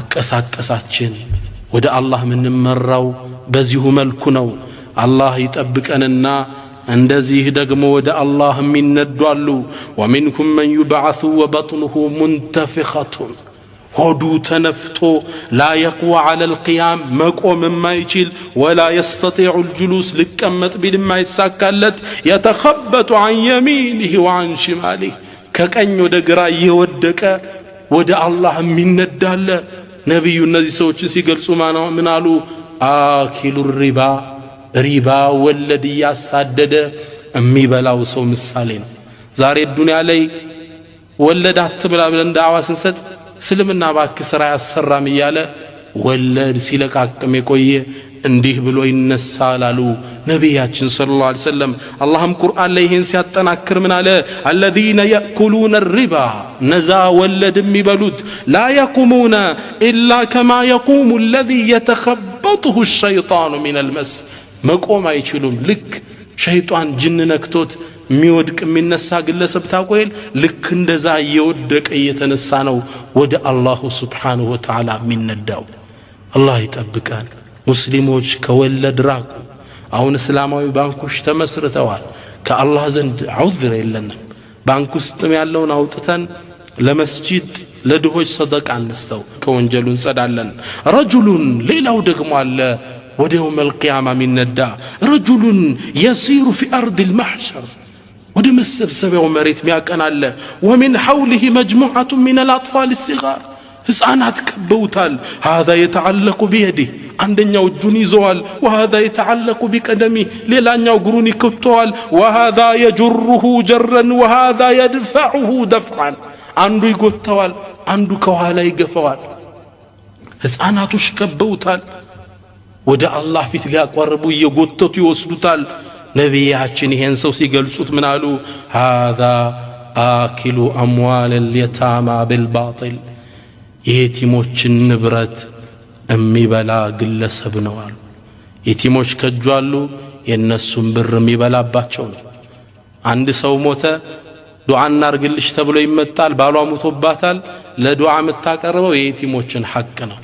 አቀሳቀሳችን ወደ አላህ ምንመራው በዚሁ መልኩ ነው አላህ ይጠብቀንና እንደዚህ ደግሞ ወደ አላህ የሚነዷሉ ومنكم من يبعث وبطنه منتفخة ሆዱ ተነፍቶ لا يقوى على القيام መቆም የማይችል ولا يستطيع الجلوس ሊቀመጥ ቢልም አይሳካለት يتخبط عن يمينه وعن شماله ከቀኝ ወደ ግራ እየወደቀ ወደ አላህ የሚነዳለ ነብዩ እነዚህ ሰዎች ሲገልጹ ምን አሉ አኪሉ ሪባ ወለድ ያሳደደ የሚበላው ሰው ምሳሌ ነው ዛሬ ዱንያ ላይ ወለድ አትብላ ብለን ዳዕዋ ስንሰጥ እስልምና ባክ ስራ ያሰራም ይያለ ወለድ ሲለቃቅም የቆየ እንዲህ ብሎ ይነሳል አሉ ነብያችን ሰለላሁ ዐለይሂ ወሰለም አላህም ቁርአን ላይ ይሄን ሲያጠናክር ምን አለ الذين يأكلون الربا ነዛ ወለድ የሚበሉት لا يقومون إلا كما يقوم الذي يتخبطه الشيطان من المس መቆም አይችሉም ልክ ሸይጣን ጅን ነክቶት የሚወድቅ የሚነሳ ግለሰብ ታቆይል ልክ እንደዛ እየወደቀ እየተነሳ ነው ወደ አላህ Subhanahu Wa Ta'ala የሚነዳው አላህ ይጠብቀን ሙስሊሞች ከወለድ ራቁ አሁን እስላማዊ ባንኮች ተመስርተዋል ከአላህ ዘንድ ዑዝር የለንም ባንክ ውስጥም ያለውን አውጥተን ለመስጂድ ለድሆች ሰደቃ አንስተው ከወንጀሉ እንጸዳለን ረጁሉን ሌላው ደግሞ አለ ወደ يوم القيامة من ندى رجل يسير في أرض المحشر ወደ መሰብሰቢያው መሬት ሚያቀና አለ ومن حوله مجموعة من الأطفال الصغار ህፃናት ከበውታል هذا يتعلق بيده አንደኛው እጁን ይዘዋል وهذا يتعلق بقدمه ሌላኛው እግሩን ይከተዋል وهذا يجره جرا وهذا يدفعه دفعا አንዱ ይጎተዋል አንዱ ከኋላ ይገፋዋል ህፃናቶች ከበውታል ወደ አላህ ፊት ሊያቀርቡ እየጎተቱ ይወስዱታል ነብያችን ይሄን ሰው ሲገልጹት ምን አሉ هذا آكل أموال اليتامى بالباطل የቲሞችን ንብረት የሚበላ ግለሰብ ነው አሉ የቲሞች ከጇሉ የነሱን ብር የሚበላባቸው ነው አንድ ሰው ሞተ ዱዓ እናርግልሽ ተብሎ ይመጣል ባሏ ሞቶባታል ለዱዓ መታቀርበው የቲሞችን ሐቅ ነው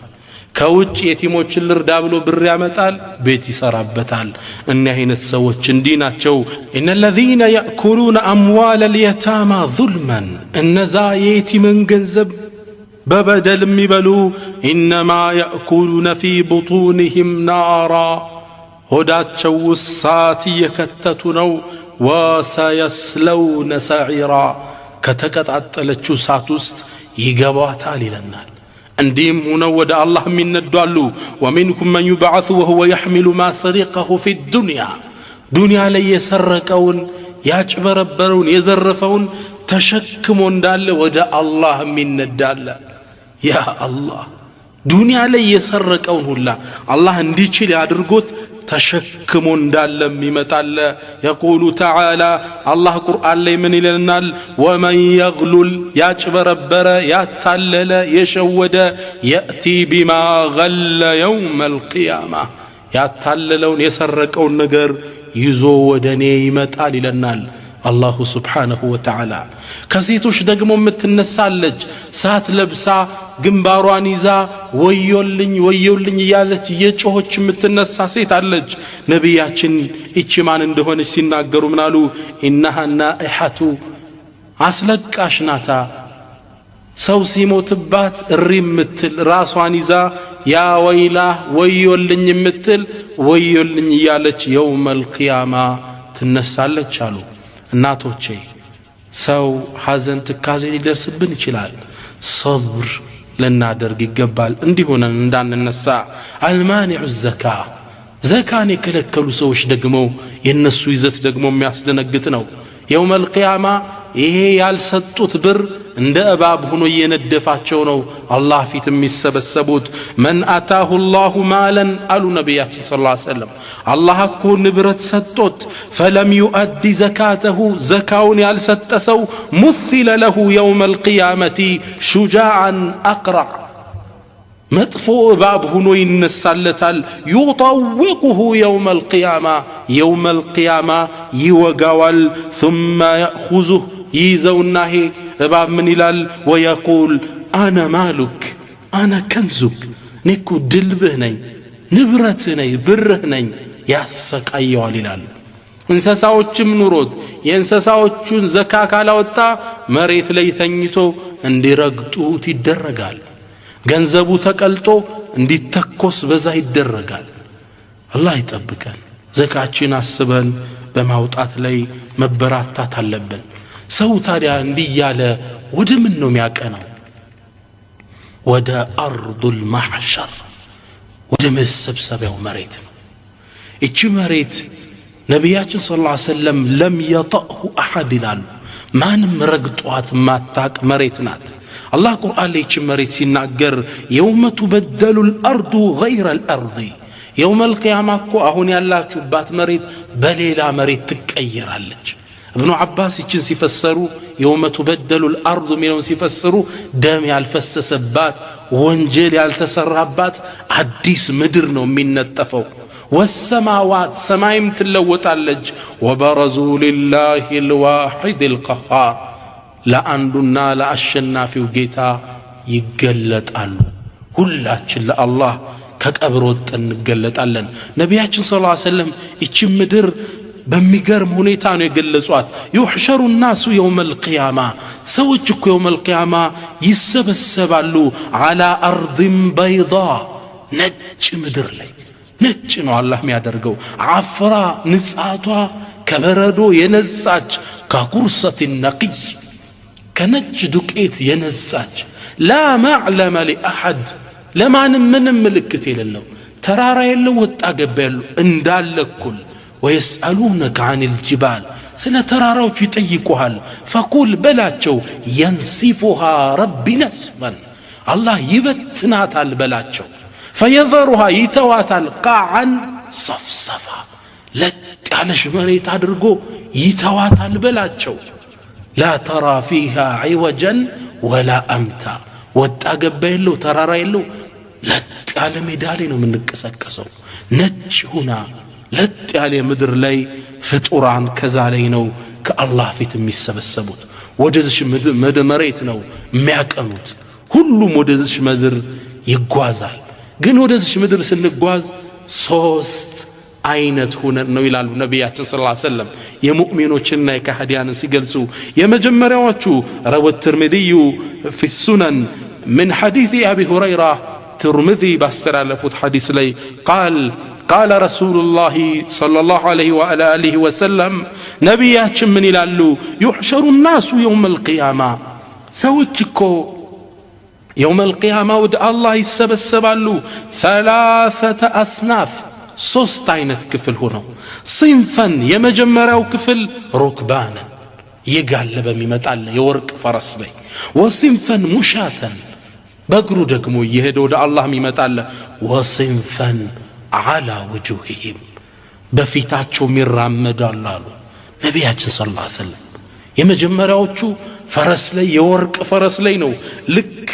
ከውጭ የቲሞችን ልርዳ ብሎ ብር ያመጣል ቤት ይሰራበታል እና አይነት ሰዎች እንዲህ ናቸው ان الذين ياكلون اموال اليتامى ظلما እነዛ የቲምን ገንዘብ በበደል የሚበሉ انما ياكلون في بطونهم نارا ሆዳቸው ውሳት እየከተቱ ነው وسيصلون سعيرا ከተቀጣጠለችው ሳት ውስጥ ይገባታል ይለናል እንዲም ሆነው ወደ አላህ የሚነዷሉ ومنكم من يبعث وهو يحمل ما سرقه في الدنيا ዱንያ ላይ የሰረቀውን ያጭበረበረውን የዘረፈውን ተሸክሞ እንዳለ ወደ አላህ የሚነዳለ ያ አላህ ዱንያ ላይ የሰረቀውን ሁላ አላህ እንዲችል ያድርጎት ተሸክሞ እንዳለ የሚመጣለ يقول تعالى الله قرآن ላይ ምን ይለናል ومن يغلل ያጭበረበረ ያታለለ የሸወደ يأتي بما غل يوم القيامة ያታለለውን የሰረቀውን ነገር ይዞ ወደኔ ይመጣል ይለናል الله سبحانه وتعالى ከሴቶች ደግሞ የምትነሳለች ሳት ለብሳ ግንባሯን ይዛ ወዮልኝ ያለች የጮሆች የምትነሳ ሴት አለች ነብያችን እቺ ማን እንደሆነች ሲናገሩ ምናሉ انها نائحه አስለቃሽ ናታ ሰው ሲሞትባት እሪምትል ራሷን ይዛ ያ ወይላ ወዮልኝ የምትል ወዮልኝ ያለች يوم القيامة ትነሳለች አሉ እናቶቼ ሰው ሐዘን ትካዜ ሊደርስብን ይችላል صبر لنادرግ ይገባል እንዲሆነን እንዳንነሳ المانع الزكاه زكاه የከለከሉ ሰዎች ደግሞ የነሱ ይዘት ደግሞ የሚያስደነግጥ ነው يوم القيامة ይሄ ያልሰጡት ብር እንደ እባብ ሆኖ እየነደፋቸው ነው አላህ ፊት የሚሰበሰቡት من اتاه الله مالا አሉ ነብያችን ሰለላሁ ዐለይሂ ወሰለም አላህ እኮ ንብረት ሰጥቶት فلم يؤدي زكاته زكاውን ያልሰጠሰው مثل له يوم القيامة شجاعا اقرع መጥፎ እባብ ሆኖ ይነሳለታል يطوقه يوم القيامة ይወጋዋል ثم يأخذه ይዘውና እባብ ምን ይላል ويقول انا مالك አና ከንዙክ ንኩ ድልብህ ነኝ ንብረትህ ነኝ ብርህ ነኝ ያሰቃየዋል ይላል እንስሳዎችም ኑሮት የእንስሳዎቹን ዘካ ካላወጣ መሬት ላይ ተኝቶ እንዲረግጡት ይደረጋል ገንዘቡ ተቀልጦ እንዲተኮስ በዛ ይደረጋል አላህ ይጠብቀን ዘካችን አስበን በማውጣት ላይ መበራታት አለብን ሰው ታዲያ እንዲያለ ወደ ምን ነው የሚያቀናው ወደ አርዱል ማህሸር ወደ መሰብሰቢያው መሬት ነው እቺ መሬት ነቢያችን ሰለላሁ ዐለይሂ ወሰለም ለም يطأه احد ይላሉ ማንም ረግጧት ማታቅ መሬት ናት አላህ ቁርአን ላይ እቺ መሬት ሲናገር يوم تبدل الارض غير الارض يوم القيامه እኮ አሁን ያላችሁባት መሬት በሌላ መሬት ትቀየራለች ابن عباس ይችን ሲፈሰሩ يوم تبدل الارض ሚለውን ሲፈስሩ ደም ያልፈሰሰባት ወንጀል ያልተሰራባት አዲስ ምድር ነው የሚነጠፈው والسماوات سمايم تلوطالج وبرزوا لله الواحد القهار لا عندنا لا اشنافيو ጌታ ይገለጣሉ ሁላችን ለአላህ ከቀብር ወጥተን እንገለጣለን ነቢያችን ሰለላሁ ዐለይሂ ወሰለም እቺ ምድር በሚገርም ሁኔታ ነው የገለጿት يحشر الناس يوم القيامه ሰዎች እኮ يوم القيامه ይሰበሰባሉ على ارض بيضاء ነጭ ምድር ላይ ነጭ ነው አላህ የሚያደርገው አፍራ ንጻቷ ከበረዶ የነጻች ከቁርሰት ነቅይ ከነጭ ዱቄት የነጻች لا معلم لاحد ለማንም ምንም ምልክት የሌለው ተራራ የለው ወጣ ገባ ያለው እንዳለኩል ويسالونك عن الجبال ስለ ተራራዎች ይጠይቁሃል فقل በላቸው ينسفها ربي نسفا አላህ ይበትናታል በላቸው فيذرها يتواتل قاعا صفصفا لتعلش مريت عدرقو يتواتل بلاتشو لا ترى فيها عوجا ولا أمتا واتقبيلو تراريلو لتعلم مدالينو من نكسكسو نتش هنا لتعلم مدر لي فتوران كزالينو كالله في تميس السبوت وجزش مد مريتنو مياكموت كل مدزش مدر يقوازال ግን ወደዚህ ምድር ስንጓዝ ሶስት አይነት ሆነን ነው ይላሉ ነብያችን ሰለላሁ ዐለይሂ ወሰለም የሙእሚኖችና የካህዲያንን ሲገልጹ የመጀመሪያዎቹ روى الترمذي في السنن من حديث ابي هريره ترمذي باستلفت حديث لي قال رسول الله صلى الله عليه وعلى اله وسلم نبياتችን ምን ይላሉ يحشر الناس يوم القيامه ሰዎችኮ يوم القيامة ود الله يسبسبالو 3 أصناف ሶስት አይነት ክፍል ሆነው صنفا የመጀመሪያው ክፍል ركبانا يጋለበ የሚመጣል የወርቅ ፈረስ ላይ وصنفا مشاة በእግሩ ደግሞ ይሄድ ወደ አላህ የሚመጣል وصنفا على وجوههم በፊታቸው የሚራመዳሉ አሉ ነብያችን ሰለላሁ ዐለይሂ ወሰለም የመጀመሪያዎቹ ፈረስ ላይ የወርቅ ፈረስ ላይ ነው ልክ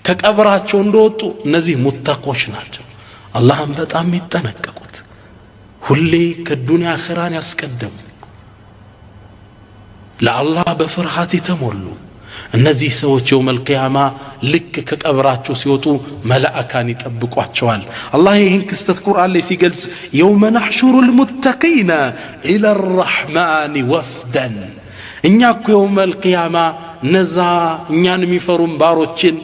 ከቀብራቸው እንደወጡ እነዚህ ሙተቆች ናቸው አላህን በጣም ይጠነቀቁት ሁሌ ከዱንያ አኺራን ያስቀደሙ ለአላህ በፍርሃት የተሞሉ እነዚህ ሰዎች የውመል ቂያማ ልክ ከቀብራቸው ሲወጡ መላእካን ይጠብቋቸዋል አላህ ይህን ክስተት ቁርአን ላይ ሲገልጽ የውመ ነሕሹሩል ሙተቂና ኢላ الرحمن وفدا እኛ እኮ የውመል ቂያማ ነዛ እኛን የሚፈሩን ባሮችን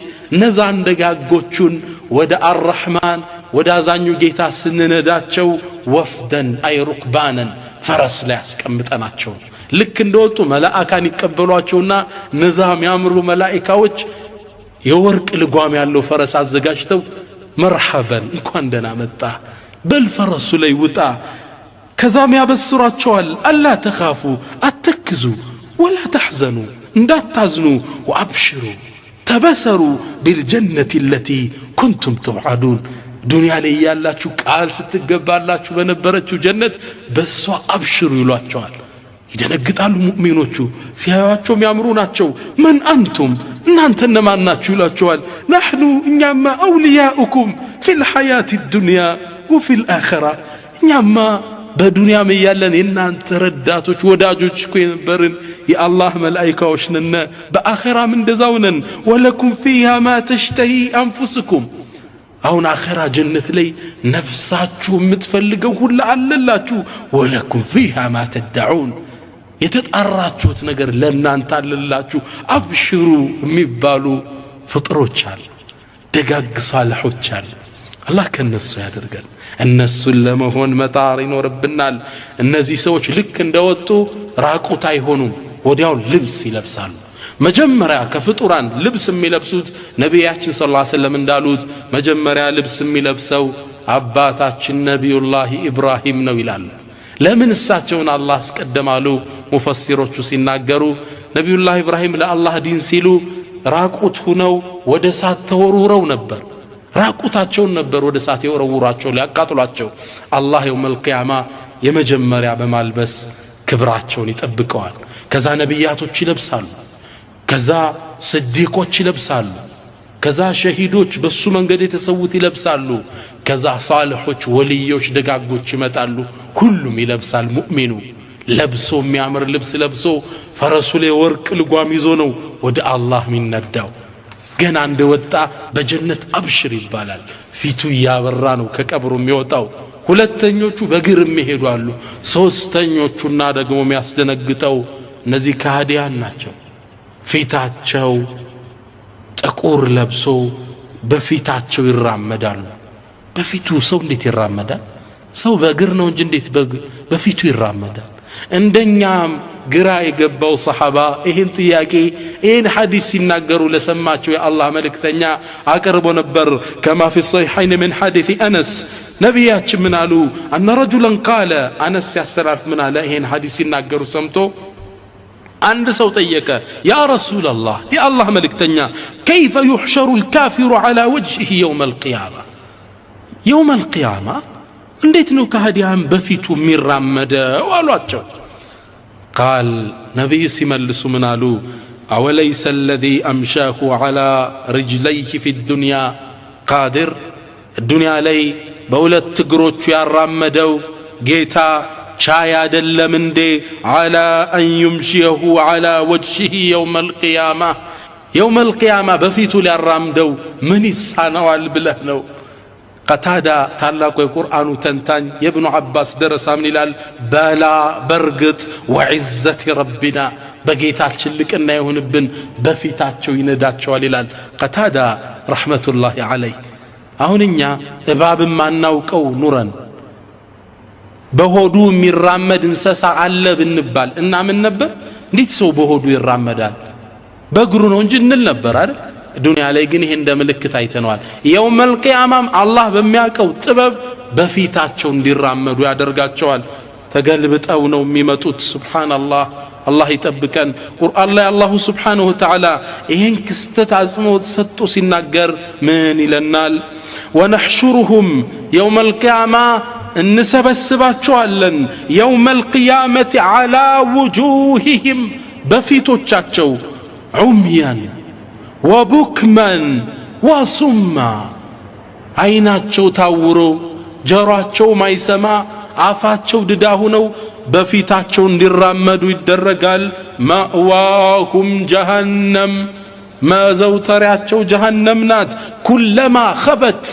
ነዛ እንደጋጎቹን ወደ አርራህማን ወደ አዛኙ ጌታ ስንነዳቸው ወፍደን አይ ሩክባነን ፈረስ ላይ አስቀምጠናቸው ልክ እንደወጡ መላእካን ይቀበሏቸውና ነዛ የሚያምሩ መላእካዎች የወርቅ ልጓም ያለው ፈረስ አዘጋጅተው መርሐበን እንኳን ደህና መጣ በልፈረሱ ላይ ውጣ ከዛም ያበስሯቸዋል አላ ተኻፉ አትክዙ ولا تحزنوا እንዳታዝኑ وابشروا تبصروا بالجنة التي كنتم توعدون دنيا ላይ ያላችሁ ቃል ስትገባላችሁ በነበረችው ጀነት በሷ አብሽሩ ይሏቸዋል ይደነግጣሉ ሙእሚኖቹ ሲያዩአቸው የሚያምሩ ናቸው من انتم እናንተ እነማን ናችሁ ይሏቸዋል نحن እኛማ أولياؤكم في الحياة الدنيا وفي الآخرة እኛማ በዱንያም ያለን እናንተ ረዳቶች ወዳጆች እኮ የነበርን የአላህ መላእክቶች ነን በአኺራም እንደዛው ነን ወለኩም ፊሃ ማ ተሽተሂ አንፉስኩም አሁን አኺራ ጀነት ላይ ነፍሳችሁ የምትፈልገው ሁሉ አለላችሁ ወለኩም ፊሃ ማ ተدعون የተጣራችሁት ነገር ለእናንተ አለላችሁ አብሽሩ የሚባሉ ፍጥሮች አሉ ደጋግ ሷሊሖች አሉ አላህ ከነሱ ያደርገን እነሱን ለመሆን መጣር ይኖርብናል እነዚህ ሰዎች ልክ እንደወጡ ራቁት አይሆኑም ወዲያው ልብስ ይለብሳሉ መጀመሪያ ከፍጡራን ልብስ የሚለብሱት ነብያችን ሰለላሁ ዐለይሂ ወሰለም እንዳሉት መጀመሪያ ልብስ የሚለብሰው አባታችን ነብዩላህ ኢብራሂም ነው ይላል ለምን እሳቸውን አላህ አስቀደማሉ ሙፈሲሮቹ ሲናገሩ ነብዩላህ ኢብራሂም ለአላህ ዲን ሲሉ ራቁት ሆነው ወደ ሳት ተወርውረው ነበር ራቁታቸውን ነበር ወደ ሳት የወረውራቸው ሊያቃጥሏቸው አላህ የውመል ቂያማ የመጀመሪያ በማልበስ ክብራቸውን ይጠብቀዋል ከዛ ነብያቶች ይለብሳሉ ከዛ ስዲቆች ይለብሳሉ ከዛ ሸሂዶች በሱ መንገድ የተሰውት ይለብሳሉ ከዛ ሷሊሖች ወልዮች ደጋጎች ይመጣሉ ሁሉም ይለብሳል ሙእሚኑ ለብሶ የሚያምር ልብስ ለብሶ ፈረሱ ላይ ወርቅ ልጓም ይዞ ነው ወደ አላህ የሚነዳው ገና እንደወጣ በጀነት አብሽር ይባላል ፊቱ ያበራ ነው ከቀብሩ የሚወጣው ሁለተኞቹ በግር የሚሄዱ አሉ ሶስተኞቹና ደግሞ የሚያስደነግጠው እነዚህ ካህዲያን ናቸው ፊታቸው ጥቁር ለብሶ በፊታቸው ይራመዳሉ በፊቱ ሰው እንዴት ይራመዳል ሰው በእግር ነው እንጂ እንዴት በፊቱ ይራመዳል እንደኛም ግራ የገባው ሰሃባ ይሄን ጥያቄ ይሄን ሐዲስ ሲናገሩ ለሰማቸው የአላህ መልእክተኛ አቀርቦ ነበር كما في الصحيحين من حديث انس ነብያችን ምን አሉ ان رجلا قال انس ያስተላልፍ ምን አለ ይሄን ሐዲስ ሲናገሩ ሰምቶ አንድ ሰው ጠየቀ ያ ረሱላህ የአላህ መልእክተኛ كيف يحشر الكافر على وجهه يوم القيامه يوم القيامه እንዴት ነው ከሃዲያን በፊቱ የሚራመደው አሏቸው قال نبي سيملس منالو أوليس الذي أمشاه على رجليه في الدنيا قادر الدنيا لي بولت تقروش يا رمدو جيتا شايا دل من دي على أن يمشيه على وجهه يوم القيامة بفيتو للرمدو من السنة والبلهنو قتادة تلاقوا القرآن تنتان يابن عباس درس من الال بلا برقت وعزة ربنا بقيتات شلك انه يهونبن بفيتاتشو ينداتشو الال قتادة رحمة الله عليه اهونيا اباب ما نوكو نورا بهودو من رامد انساسا على بالنبال انا من نبر نيت سو بهودو يرامدال بقرون ونجن النبر ዱንያ ላይ ግን ይሄ እንደ ምልክት አይተናል የውመል ቂያማም አላህ በሚያቀው ጥበብ በፊታቸው እንዲራመዱ ያደርጋቸዋል ተገልብጠው ነው የሚመጡት ሱብሃንአላህ አላህ ይጠብቀን ቁርአን ላይ አላሁ ሱብሃነሁ ወተዓላ ይሄን ክስተት አጽንኦት ሰጥቶ ሲናገር ምን ይለናል ወነሕሹሩሁም የውመል ቂያማ እንሰበስባቸዋለን የውመል ቂያመቲ ዐላ ውጁሂሂም በፊቶቻቸው ዑምያን وبكما وصما عيناتشو تاورو جراتشو ما يسمع عفاتشو دداهنو بفيتاتشو اندرامدو يدرقال مأواهم جهنم ما زوتراتشو جهنم نات كلما خبت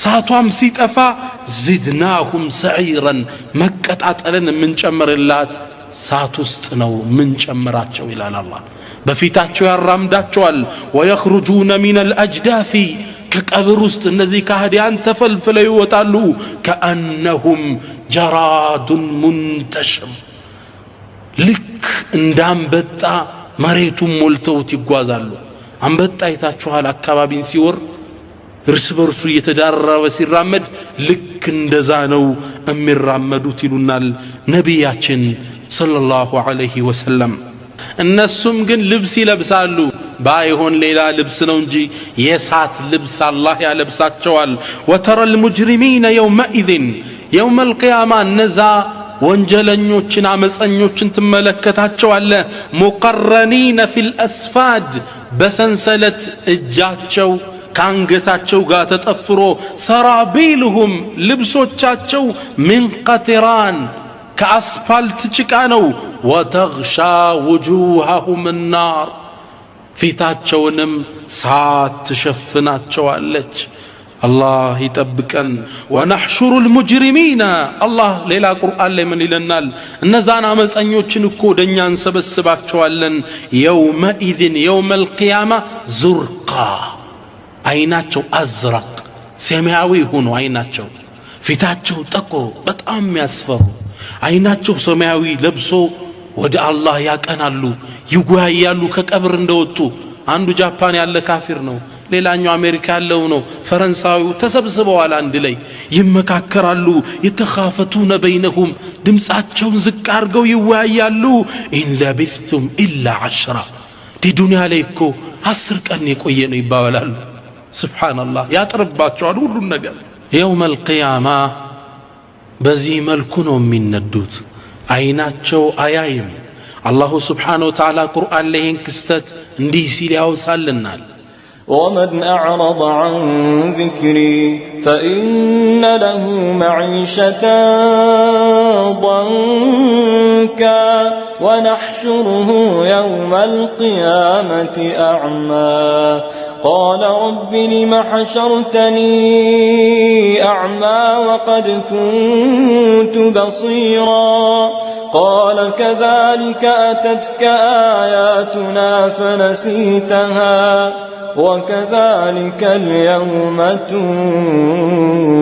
ساتوام سيتفا زدناهم سعيرا مكت عطلن من جمر اللات ساتوستنو من جمراتشو إلى الله بفيتاتشو يرامداتشوال ويخرجون من الأجداث كقبر ውስጥ እነዚህ ካህዲያን ተፈልፍለው ይወጣሉ كأنهم جراد منتشر ልክ እንዳንበጣ መሬቱን ሞልተውት ይጓዛሉ አንበጣ አይታችኋል አካባቢን ሲወር እርስ በርሱ እየተዳረበ ሲራመድ ልክ እንደዛ ነው የሚራመዱት ይሉናል ነብያችን ሰለላሁ ዐለይሂ ወሰለም እነሱም ግን ልብስ ይለብሳሉ ባይሆን ሌላ ልብስ ነው እንጂ የሳት ልብስ አላህ ያለብሳቸዋል وترى المجرمين يومئذ يوم القيامة ነዛ ወንጀለኞችን አመፀኞችን ተመለከታቸዋለ مقرنين في الأسفاد በሰንሰለት እጃቸው ካንገታቸው ጋር ተጠፍሮ ሰራቢልሁም ልብሶቻቸው ምን ቀጥራን ከአስፋልት ጭቃ ነው ወተግሻ ውጁሃሁም النار ፊታቸውንም ሳት ትሸፍናቸዋለች الله يطبقن ونحشر المجرمين الله ሌላ ቁርአን ላይ ምን ይለናል እነዛን አመፀኞችን እኮ ወደኛ እንሰበስባቸዋለን يومئذ يوم القيامه زرقا አይናቸው አዝራቅ ሰማያዊ ሆኖ አይናቸው ፊታቸው ጠቆር በጣም ያስፈሩ አይናቸው ሰማያዊ ለብሶ ወደ አላህ ያቀናሉ ይጓያሉ ከቀብር እንደወጡ አንዱ ጃፓን ያለ ካፊር ነው ሌላኛው አሜሪካ ያለው ነው ፈረንሳዩ ተሰብስበዋል አንድ ላይ ይመካከራሉ የተኻፈቱነ በይነሁም ድምጻቸውን ዝቅ አርገው ይወያያሉ ኢን ለቢቱም ኢላ 10 ዱንያ ላይ እኮ 10 ቀን የቆየ ነው ይባባላሉ ሱብሃንአላህ ያጥርባቸዋል ሁሉ ነገር يوم القيامه በዚህ መልኩ ነው የሚነዱት አይናቸው አያይም አላሁ ሱብሓነሁ ወተዓላ ቁርአን ላይ ይህን ክስተት እንዲህ ሲል ያውሳልናል ومن أعرض عن ذكري فإن له معيشة ضنكا ونحشره يوم القيامة أعمى قال رب لم حشرتني أعمى وقد كنت بصيرا قال كذلك أتتك آياتنا فنسيتها وكذلك اليوم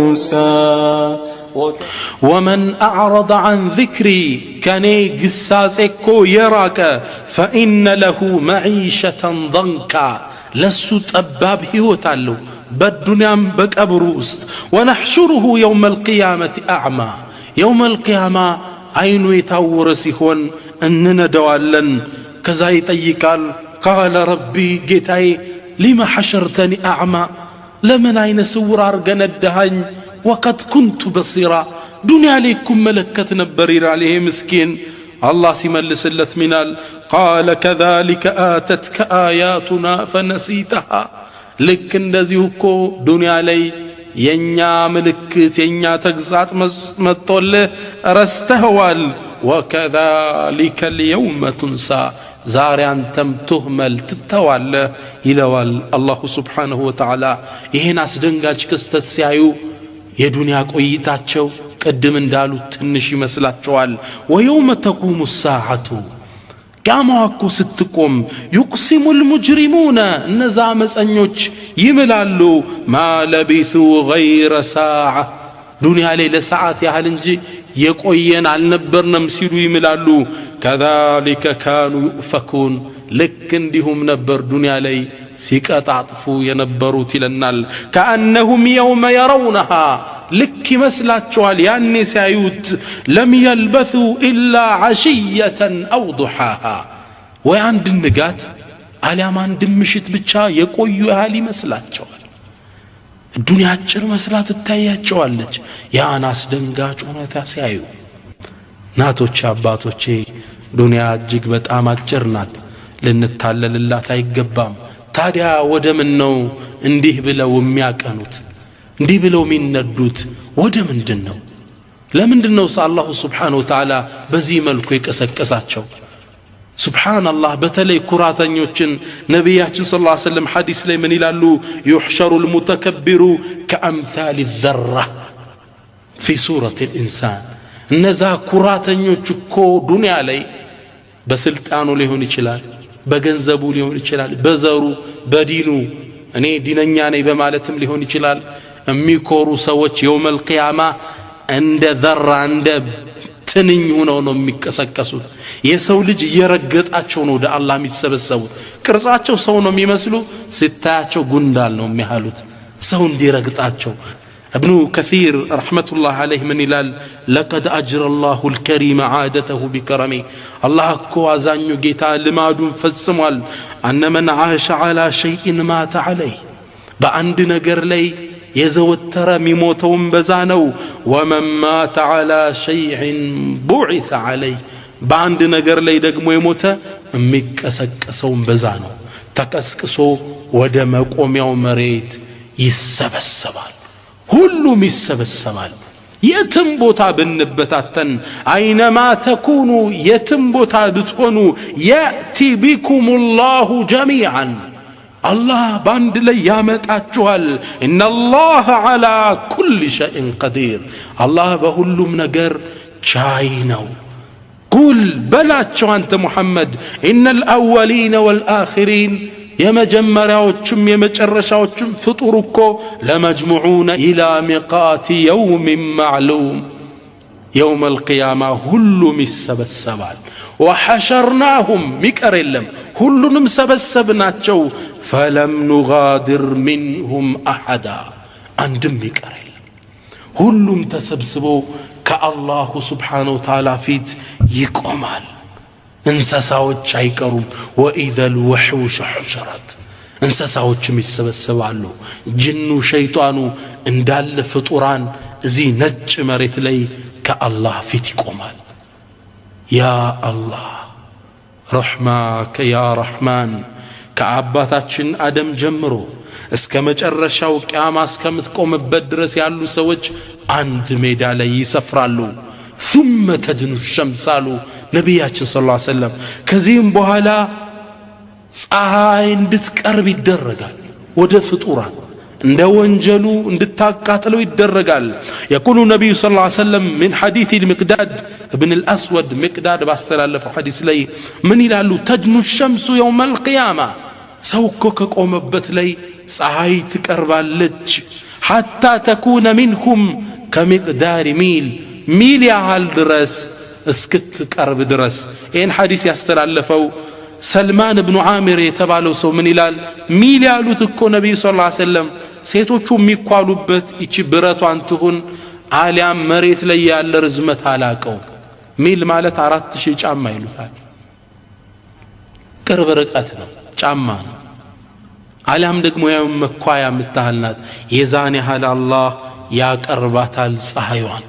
تنسى ومن أعرض عن ذكري كني قساسكو يراك فإن له معيشة ضنكا لسو تأباب هيوتالو بالدنيا بكبروست ونحشره يوم القيامة أعمى يوم القيامة عين يتورسيهون أننا دوالن كذا يطيقال قال ربي جيتاي لما حشرتني أعمى لمن عين سور أرقن الدهن وقد كنت بصيرا دنيا عليكم ملكة نبرير عليه مسكين الله سيمل سلت منال قال كذلك آتتك آياتنا فنسيتها لكن دزيوكو دنيا علي ينيا ملكت ينيا تقزات مطول رستهوال وكذلك اليوم تنسى زاري أنتم تهمل تتوال إلوال الله سبحانه وتعالى إهنا سدنغاج كستت سيايو يدنيا قويتاتشو قدم اندالو تنشي مسلاتشوال ويوم تقوم الساعة كما أكو ستكم يقسم المجرمون النزام سنيوش يملالو ما لبثوا غير ساعة دنيا ليلة ساعات يا هلنجي يقوين على نبرنا مسيرو يملالو كذلك كانوا يؤفكون لكن ديهم نبر دنيا لي سيكات عطفو ينبرو تلنال كأنهم يوم يرونها لك مسلات شوال يعني سايوت لم يلبثوا إلا عشية أو ضحاها وعند النقات على ما عند مشت بتشا يقويو أهالي مسلات شوال الدنيا تشر مسلات التايات شوالج يا ناس دنقات ونتا سايو ناتوچ አባቶቼ ዱንያ እጅግ በጣም አጭር ናት ልንታለልላት አይገባም ታዲያ ወደ ምን ነው እንዲህ ብለው የሚያቀኑት እንዲህ ብለው የሚነዱት ወደ ምንድነው ለምንድነው አላህ Subhanahu Wa Ta'ala በዚህ መልኩ የቀሰቀሳቸው ሱብሃንአላህ በተለይ ኩራተኞችን ነብያችን ሰለላሁ ዐለይሂ ወሰለም ሐዲስ ላይ ምን ይላሉ يحشر المتكبر كأمثال الذرة في سورة الإنسان እነዛ ኩራተኞች እኮ ዱንያ ላይ በስልጣኑ ሊሆን ይችላል በገንዘቡ ሊሆን ይችላል በዘሩ በዲኑ እኔ ዲነኛ ነኝ በማለትም ሊሆን ይችላል የሚኮሩ ሰዎች የውመል ቂያማ እንደ ዘራ እንደ ትንኝ ሆነው ነው የሚቀሰቀሱት የሰው ልጅ እየረገጣቸው ነው ወደ አላህ የሚሰበሰቡት ቅርጻቸው ሰው ነው የሚመስሉ ሲታያቸው ጉንዳል ነው የሚያሉት ሰው እንዲረግጣቸው ابن كثير رحمة الله عليه من إلال لقد أجر الله الكريم عادته بكرمه الله كوازانيو جيتا لمادون فالسموال أن من عاش على شيء مات عليه بأند نقر لي يزوتر ميموتهم بزانو ومن مات على شيء بعث عليه بأند نقر لي دقمو يموت مكسك سوم بزانو ተቀስቅሶ ወደ መቆሚያው መሬት ይሰበሰባል ሁሉም ይሰበሰባል የትም ቦታ ብንበታተን አይነማ ተኩኑ የትም ቦታ ብትሆኑ ያቲ ቢኩሙላሁ ጀሚዓን አላህ ባንድ ላይ ያመጣችኋል ኢነላህ ዐላ ኩሊ ሸይኢን ቀዲር አላህ በሁሉም ነገር ቻይ ነው ቁል በላቸው አንተ ሙሐመድ ኢነል አወሊነ ወልአኺሪን የመጀመሪያዎችም የመጨረሻዎችም ፍጡር እኮ ለመጅሙዑነ ኢላ ሚቃቲ የውሚን ማዕሉም የውም አልቂያማ ሁሉም ይሰበሰባል ወሐሸርናሁም ሚቀር የለም ሁሉንም ሰበሰብናቸው ፈለም ኑጋድር ሚንሁም አሐዳ አንድም ሚቀር የለም ሁሉም ተሰብስቦ ከአላሁ ስብሓነሁ ወተዓላ ፊት ይቆማል እንስሳዎች አይቀሩም ወኢዘል ወሑሽ ሑሽረት እንስሳዎችም ይሰበሰባሉ ጅኑ ሸይጣኑ እንዳለ ፍጡራን እዚህ ነጭ መሬት ላይ ከአላህ ፊት ይቆማል ያ አላህ ረሕማከ ያ ረሕማን ከአባታችን አደም ጀምሮ እስከ መጨረሻው ቂያማ እስከምትቆምበት ድረስ ያሉ ሰዎች አንድ ሜዳ ላይ ይሰፍራሉ ثم تدنو الشمس አሉ ነቢያችን ሰለላሁ ዐለይሂ ወሰለም ከዚህም በኋላ ፀሐይ እንድትቀርብ ይደረጋል ወደ ፍጡራን እንደ ወንጀሉ እንድታቃጥለው ይደረጋል يقول النبي صلى الله عليه وسلم من حديث المقداد ابن الأسود مقداد باستلالفው ሐዲስ ላይ ምን ይላሉ تدنو الشمس يوم القيامة ሰውኮ ከቆመበት ላይ ፀሐይ ትቀርባለች حتى تكون منكم كمقدار ሚል ያህል ድረስ እስክትቀርብ ድረስ ይህን ሐዲስ ያስተላለፈው ሰልማን ብኑ ዓሚር የተባለው ሰው ምን ይላል ሚል ያሉት እኮ ነብዩ ሰለላሁ ዐለይሂ ወሰለም ሴቶቹ የሚኳሉበት እቺ ብረቷን ትሁን አሊያም መሬት ላይ ያለ ርዝመት አላቀው ሚል ማለት 4000 ጫማ ይሉታል ቅርብ ርቀት ነው ጫማ ነው አሊያም ደግሞ ያው መኳያ ምታህልናት የዛን ያህል አላህ ያቀርባታል ፀሐይዋን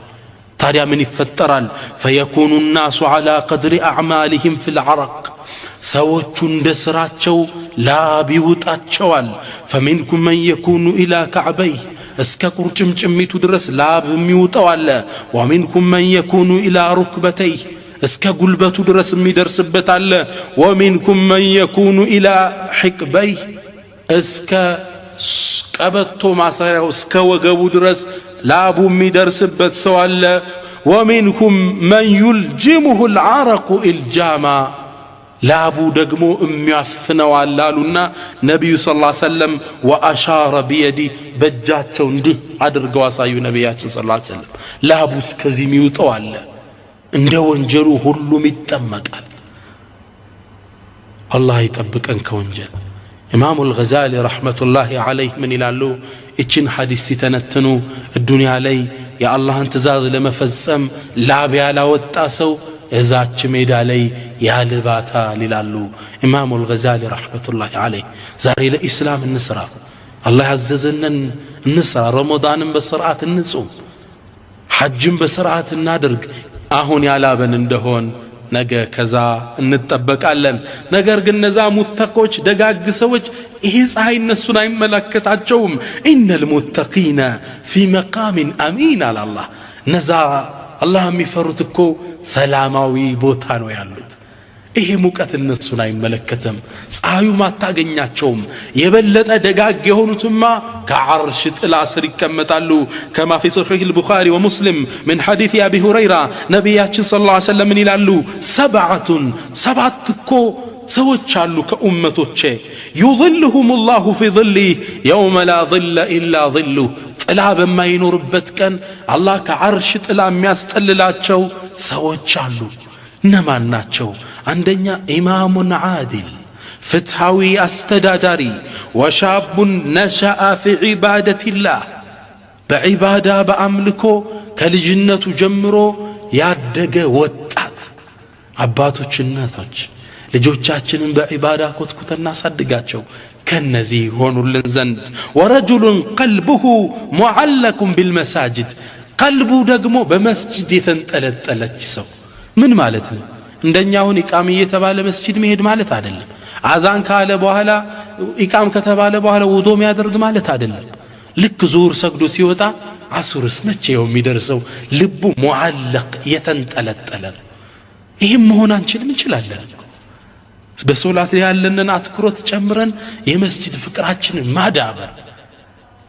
ታዲያ ምን ይፈጠራል فيكون الناس على قدر اعمالهم في العرق ሰዎቹ እንደ ስራቸው ላብ ይውጣቸዋል فمنكم من يكون الى كعبيه እስከ ቁርጭምጭሚቱ ድረስ ላብ የሚውጣው አለ ومنكم من يكون الى ركبتيه እስከ ጉልበቱ ድረስ የሚደርስበት አለ ومنكم من يكون الى حقبيه እስከ ቀበቶ ማሰሪያው እስከ ወገቡ ድረስ ላቡ የሚደርስበት ሰው አለ ومنكم من يلجمه العرق الجاما ላቡ ደግሞ የሚያፍነው አላሉና ነብዩ ሰለላሁ ዐለይሂ ወሰለም واشار بيدي በእጃቸው እንዲህ አድርገው አሳዩ ነብያችን ሰለላሁ ዐለይሂ ወሰለም ላቡ እስከዚህ የሚውጣው አለ እንደ ወንጀሉ ሁሉም ይጠመቃል አላህ ይጠብቀን ከወንጀል ኢማሙ አልገዛሊ ረሕመቱላሂ ዐለይህ ምን ይላሉ እቺን ሐዲስ ሲተነትኑ الدنيا ላይ የአላህን ትእዛዝ ለመፈጸም ላብ ያላወጣ ሰው እዛች ሜዳ ላይ ያልባታል ይላሉ ኢማሙ አልገዛሊ ረሕመቱላሂ ዐለይህ ዛሬ ለኢስላም እንስራ አላህ ያዘዘንን እንስራ ረመዳንን በስርዓት እንጾም ሐጅን በስርዓት እናድርግ አሁን ያላበን እንደሆን ነገ ከዛ እንጠበቃለን ነገር ግን ነዛ ሙተቆች ደጋግ ሰዎች ይሄ ፀሐይ እነሱን አይመለከታቸውም ኢነል ሙተቂና ፊ መቃሚን አሚን አላህ ነዛ አላህ የሚፈሩት እኮ ሰላማዊ ቦታ ነው ያሉት ይሄ ሙቀት እነሱን አይመለከተም ፀሐዩ ማታገኛቸውም የበለጠ ደጋግ የሆኑትማ ከዓርሽ ጥላ ስር ይቀመጣሉ كما في صحيح البخاري ومسلم من حديث ابي هريره ነብያችን ሰለላሁ ዐለይሂ ወሰለም ይላሉ ሰባት እኮ ሰዎች አሉ ከኡመቶቼ يظلهم الله في ظله يوم لا ظل الا ظله ጥላ በማይኖርበት ቀን አላህ ከዓርሽ ጥላ የሚያስጠልላቸው ሰዎች አሉ እነማን ናቸው አንደኛ ኢማሙን ዓዲል ፍትሃዊ አስተዳዳሪ ወሻቡን ነሸአ ፊ ዒባደቲላህ በዒባዳ በአምልኮ ከልጅነቱ ጀምሮ ያደገ ወጣት አባቶች እናቶች ልጆቻችንን በዒባዳ ኮትኩተና ሳድጋቸው ከነዚህ ሆኑልን ዘንድ ወረጁሉን ቀልቡሁ ሙዓለቁን ቢልመሳጅድ ቀልቡ ደግሞ በመስጂድ የተንጠለጠለች ሰው ምን ማለት ነው እንደኛውን ኢቃም እየተባለ መስጂድ መሄድ ማለት አይደለም አዛን ካለ በኋላ ኢቃም ከተባለ በኋላ ውዶ የሚያደርግ ማለት አይደለም ልክ ዙሁር ሰግዶ ሲወጣ አሱርስ መቼ ነው የሚደርሰው ልቡ ሙዓለቅ የተንጠለጠለ ይሄም መሆን አንችልም እንችላለን በሶላት ላይ ያለንን አትኩሮት ጨምረን የመስጂድ ፍቅራችንን ማዳበር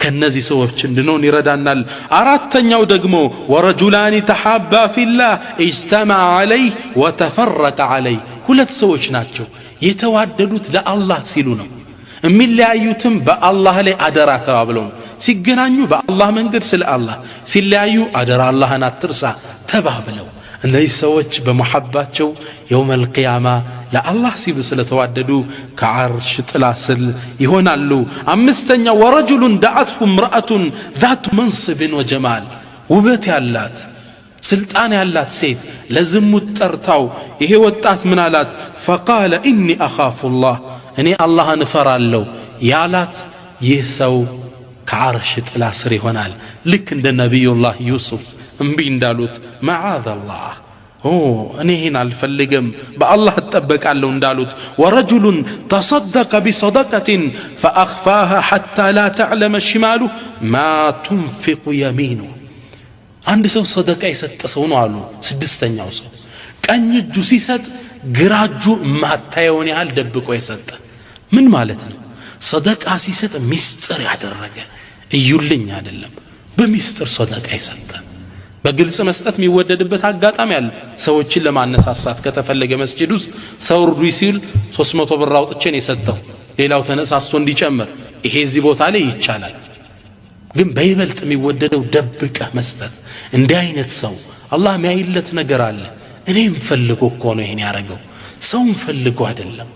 ከነዚህ ሰዎች እንድንሆን ይረዳናል አራተኛው ደግሞ ወረጁላኒ ተሐባ ፊላህ اجتمع عليه وتفرق عليه ሁለት ሰዎች ናቸው የተዋደዱት ለአላህ ሲሉ ነው የሚለያዩትም በአላህ ላይ አደራ ተባብለው ሲገናኙ በአላህ መንገድ ስለ አላህ ሲለያዩ አደራ አላህን አትርሳ ተባብለው እነዚህ ሰዎች በመሐባቸው የውመል ቂያማ ለአላህ ሲሉ ስለተዋደዱ ከዓርሽ ጥላ ስር ይሆናሉ አምስተኛው ወረጁሉን دعته امرأة ذات منصب وجمال ውበት ያላት ስልጣን ያላት ሴት ለዝሙት ጠርታው ይሄ ወጣት ምን አላት فقال اني اخاف الله እኔ አላህን እፈራለሁ ያላት ይህ ሰው ከዓርሽ ጥላ ስር ይሆናል ልክ እንደ ነብዩላህ ዩሱፍ እምቢ እንዳሉት ማዓዘላህ እኔ ይሄን አልፈልግም በአላህ ተጠበቃለሁ እንዳሉት ወረጁሉን تصدق بصدقة فأخفاها حتى لا تعلم شماله ما تنفق يمينه አንድ ሰው ሰደቃ የሰጠ ሰው ነው አሉ ስድስተኛው ሰው ቀኝ እጁ ሲሰጥ ግራ እጁ ማታየውን ያህል ደብቆ የሰጠ ምን ማለት ነው ሰደቃ ሲሰጥ ሚስጥር ያደረገ እዩልኝ አይደለም በሚስጥር ሰደቃ የሰጠ በግልጽ መስጠት የሚወደድበት አጋጣሚ አለ ሰዎችን ለማነሳሳት ከተፈለገ መስጂድ ውስጥ ሰው ርዱ ሲል 300 ብር አውጥቼ ነው የሰጠው ሌላው ተነሳስቶ እንዲጨምር ይሄ እዚህ ቦታ ላይ ይቻላል ግን በይበልጥ የሚወደደው ደብቀ መስጠት እንዲህ አይነት ሰው አላህ የሚያይለት ነገር አለ እኔም ፈልጎ እኮ ነው ይሄን ያረጋው ሰውም ፈልጎ አይደለም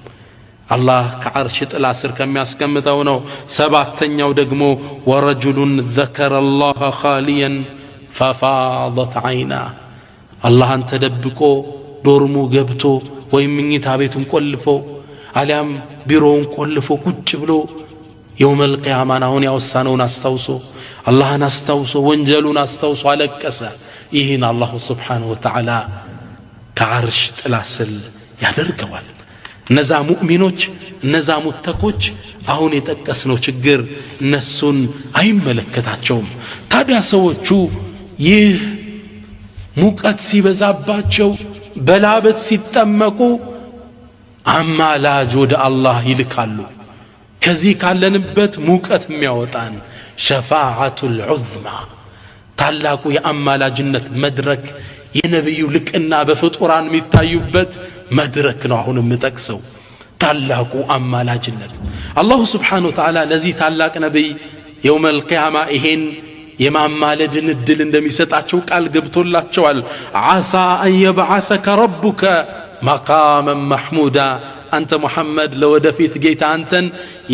አላህ ከዓርሽ ጥላ ስር ከሚያስቀምጠው ነው ሰባተኛው ደግሞ ወረጁሉን ذكر الله خاليا ففاضت عيناه አላህን ተደብቆ ዶርሙ ገብቶ ወይ ምኝታ ቤቱን ቆልፎ አሊያም ቢሮውን ቆልፎ ቁጭ ብሎ የውመል ቂያማን አሁን ያወሳነውን አስታውሶ አላህን አስታውሶ ወንጀሉን አስታውሶ አለቀሰ ይህን አላህ Subhanahu Wa Ta'ala ከዓርሽ ጥላ ስር ያደርገዋል እነዛ ሙእሚኖች እነዛ ሙተቆች አሁን የጠቀስነው ችግር እነሱን አይመለከታቸውም ታዲያ ሰዎቹ ይህ ሙቀት ሲበዛባቸው በላበት ሲጠመቁ አማላጅ ወደ አላህ ይልካሉ ከዚህ ካለንበት ሙቀት የሚያወጣን ሸፋዓቱል ዑዝማ ታላቁ የአማላጅነት መድረክ የነብዩ ልቅና በፍጡራን የሚታዩበት መድረክ ነው አሁን የምጠቅሰው ታላቁ አማላጅነት አላህ Subhanahu Wa Ta'ala ለዚህ ታላቅ ነብይ የውመል ቂያማ ይሄን የማማለድን እድል እንደሚሰጣቸው ቃል ገብቶላቸዋል ዓሳ አን يبعثك ربك مقاما محمودا አንተ ሙሐመድ ለወደፊት ጌታ አንተን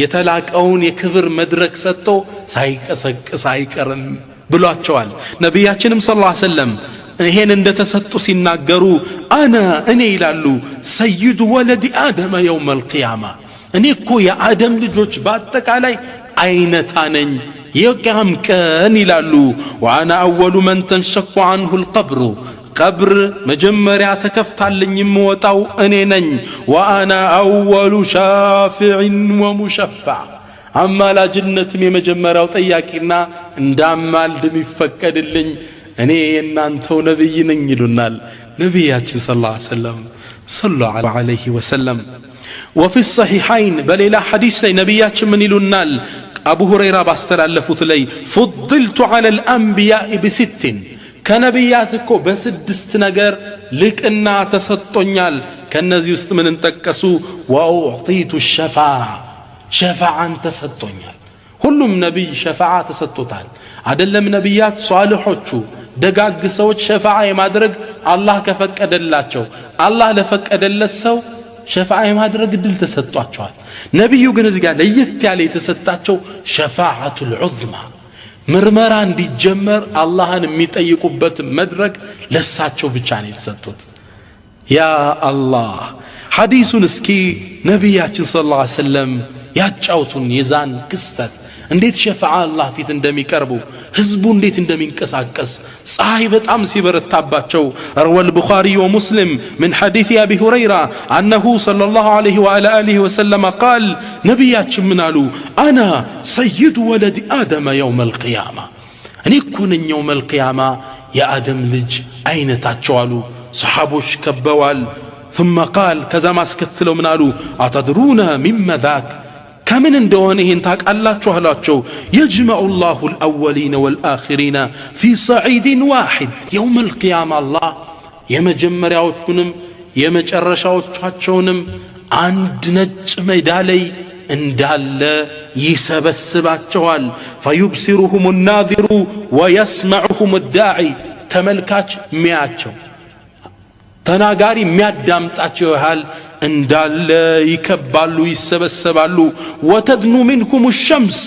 የተላቀውን የክብር መድረክ ሰጥቶ ሳይቀሰቅስ አይቀርም ብሏቸዋል ነብያችንም ሰለላሁ ዐለይሂ ወሰለም ይሄን እንደተሰጡ ሲናገሩ እኔ ይላሉ ሰይዱ ወለዲ አደም የውመል ቂያማ እኔ እኮ የአደም ልጆች በአጠቃላይ አይነታ ነኝ የቂያም ቀን ይላሉ وانا اول من تنشق عنه القبر قبر መጀመሪያ ተከፍታልኝ የምወጣው እኔ ነኝ وانا اول شافع ومشفع አማላጅነትም የመጀመሪያው ጠያቂና እንዳማልድም ይፈቀድልኝ እኔ የናንተው ነብይ ነኝ ይሉናል ነብያችን ሰለላሁ ዐለይሂ ወሰለም ሰለላሁ ዐለይሂ ወሰለም وفي الصحيحين بليلا حديث لي نبياتنا من يلونال أبو هريرة باستلالفوت لي فضلت على الأنبياء ب6 كنبياتكو بسدست نجر لك إنا تسطنيال كالنزي من انتكسو وأعطيت الشفاعة شفاعة تسطنيال كلهم نبي شفاعة تسطتال عدلم نبيات صالحوتشو دقاق سوت شفاعة يمادرق الله كفكدلاتشو الله لفكدلت سو شفاعة يمادرق دل تسطواتشوال نبيو جنزي قال ليت عليه تسطاتشو شفاعة العظمى مرمران دي جمر الله نميت أيقبت مدرك لساتشو بچاني تسطوت يا الله حديث نسكي نبياتنا صلى الله عليه وسلم ياتشاوتون يزان كستت እንዴት ሸፋዓ አላህ ፊት እንደሚቀርቡ ህዝቡ እንዴት እንደሚንቀሳቀስ ፀሐይ በጣም ሲበረታባቸው روى البخاري ومسلم من حديث أبي هريرة أنه صلى الله عليه وعلى آله وسلم قال نبياتنا من قالوا أنا سيد ولد آدم يوم القيامة أن يكون يوم القيامة يا آدم لج أين تتشوالوا صحابوش كبوال ثم قال كذا ما سكتلوا من قالوا أتدرون مما ذاك كمن اندونه انتاك الله شهلاتشو يجمع الله الأولين والآخرين في صعيد واحد يوم القيامة الله يمجمر يوتشونم يمجرش يوتشونم عند نج ميدالي اندال يسبسباتشوال فيبصرهم الناظر ويسمعهم الداعي تملكاتش مياتشو تناغاري ميادامتاتشو يحال እንዳለ ይከባሉ ይሰበሰባሉ ወተድኑ منكم الشمس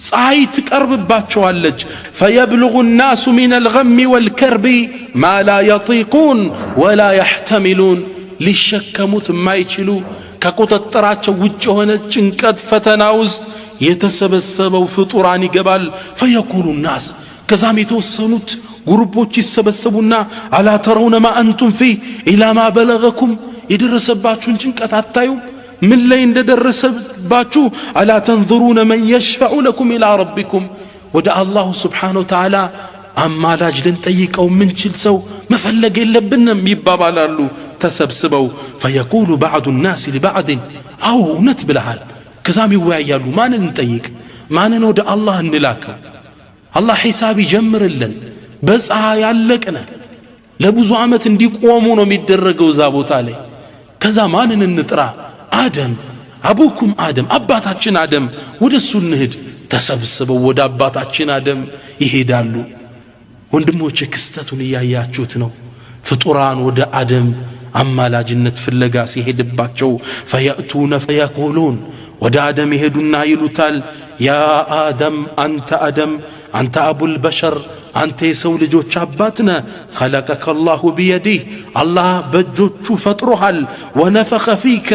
ፀሐይ ትቀርብባቸዋለች فيبلغ الناس من الغم والكرب ما لا يطيقون ولا يحتملون ሊሸከሙት የማይችሉ ከቁጥጥራቸው ውጭ የሆነ ጭንቀት ፈተና ውስጥ የተሰበሰበው ፍጡራን ይገባል فيقول الناس ከዛም የተወሰኑት ግሩፖች ይሰበሰቡና አላ ተረውነ ما انتم فيه الى ما بلغكم يدرسباتشون ጭንቀት አታዩ ምን ላይ እንደደረሰባችሁ አላ ተንظሩነ من يشفع لكم الى ربكم ወደ አላህ Subhanahu Wa Ta'ala አማላጅ ልንጠይቀው ምንችል ሰው መፈለግ የለብንም ይባባላሉ ተሰብስበው فيقول بعض الناس لبعض አው እውነት ብለሃል ከዛም ይወያያሉ ማንን እንጠይቅ ማንን ወደ አላህ እንላክ አላህ ሒሳብ ይጀምርልን በፀሐይ ያለቅነ ለብዙ አመት እንዲቆሙ ነው የሚደረገው ዛቦታ ላይ ከዛ ማንን እንጥራ አደም አቡኩም አደም አባታችን አደም ወደሱ እንሂድ ተሰብስበው ወደ አባታችን አደም ይሄዳሉ ወንድሞቼ ክስተቱን ያያችሁት ነው ፍጡራን ወደ አደም አማላጅነት ፍለጋ ሲሄድባቸው فيأتون فيقولون ወደ አደም ይሄዱና ይሉታል ያ አደም አንተ አደም أنت أبو البشر أنت يسو لجوش عباتنا خلقك الله بيده الله بجوش فترحل ونفخ فيك